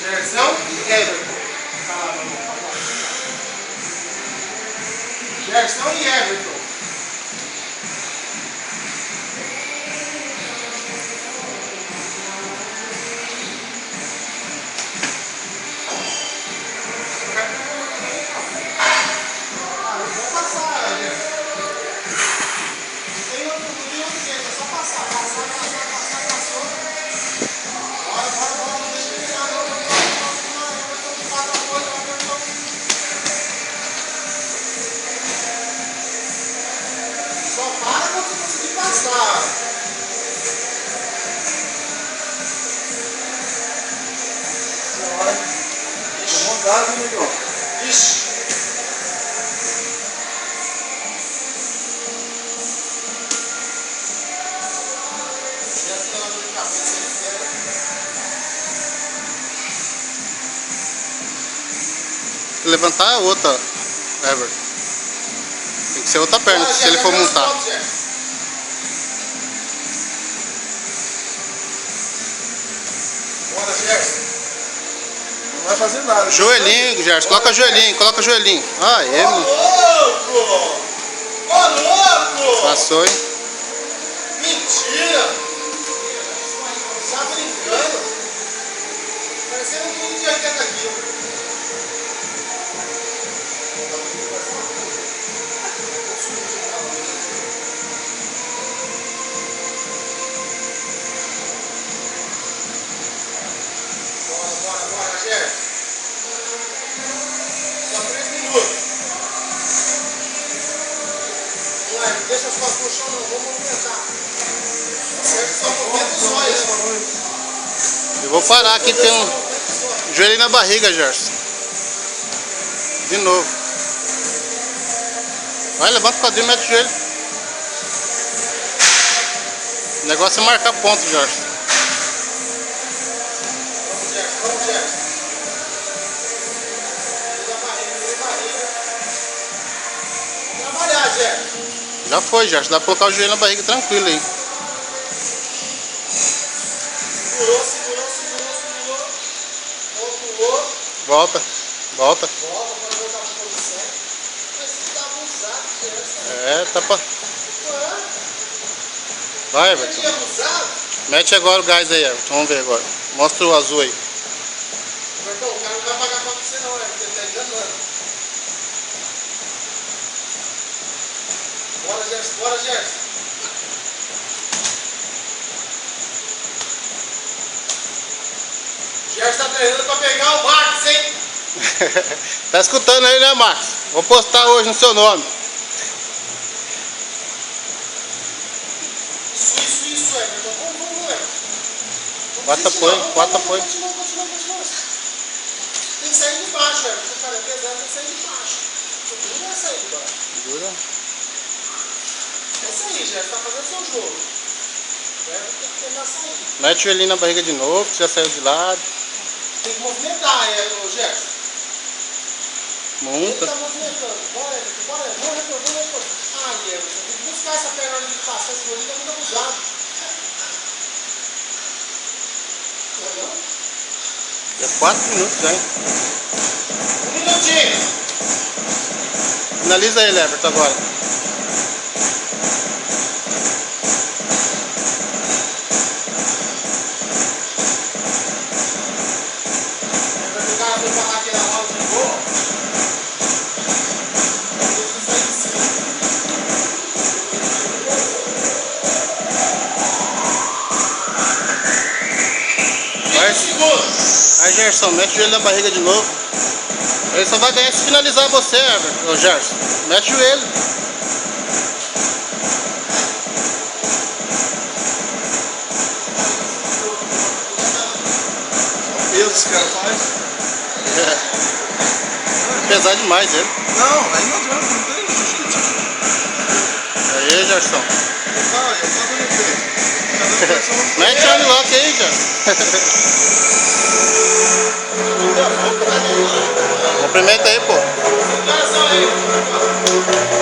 Gerson e Everton. Gerson e Everton. Vou passar, Gerson. Tem outro jeito, é só passar. Passou. Bora, não deixa ele virar não. Só para quando você conseguir passar. Deixa montado, melhor. Ixi. Levantar a outra, Everton. Tem que ser outra perna, se ele for montar. Bora, Gerson. Não vai fazer nada. Joelhinho, Gerson. Coloca joelhinho. Ah, é, mano. Louco! Ô, louco! Passou, hein? Mentira! Tá brincando? Parecendo um mundo de 80 quilos. Bora, Gerson. Só 3 minutos. Ué, não deixa as costas no chão não, vamos movimentar. Só movimenta os olhos, mano. Eu vou parar aqui, tem um joelhinho na barriga, Gerson. De novo. Vai, levanta o quadril e mete o joelho. O negócio é marcar ponto, Gerson. Vamos, Gerson. Barriga. Vamos trabalhar, Gerson. Já foi, Gerson. Dá pra colocar o joelho na barriga tranquilo aí. Segurou. Pulou. Volta. Volta para voltar para posição. Mas você tá abusado, Gerson. É, tá pra... Vai, Everton. Abusado? Mete agora o gás aí, Everton. Vamos ver agora. Mostra o azul aí. Bertão, o cara não vai pagar pra você não, ele tá enganando. Bora, Gerson. O Gerson tá treinando pra pegar o Max, hein? Tá escutando aí, né, Max? Vou postar hoje no seu nome. Isso, Everton. Vamos, Everton. Quarta apoio. Continua. Tem que sair de baixo, Everton. Se o cara é pesado, tem que sair de baixo. Subir não é sair de baixo. Dura. É isso aí, Gerson. Tá fazendo o seu jogo. O Everton tem que tentar sair. Mete o joelhinho na barriga de novo, que já saiu de lado. Tem que movimentar, Gerson. Monta. Ele tá movimentando. Bora, Everton. Vamos retorno. Ai, Everton. Tem que buscar essa perna de passar esse joelho, tá muito abusado. É 4 minutos já, hein? 1 minutinho. Finaliza ele, Everton, agora. O cara foi falar que era mal de gol. Aí, Gerson, mete o joelho na barriga de novo. Ele só vai ganhar se finalizar você, Everton. Ô, Gerson, mete o joelho. Deus, esse cara faz. Pesar demais ele. Não, aí não adianta, não tem justiça. Aí, Gerson. Ah, eu só dando peito. Mete o unlock aí, Gerson. Cumprimenta aí, pô.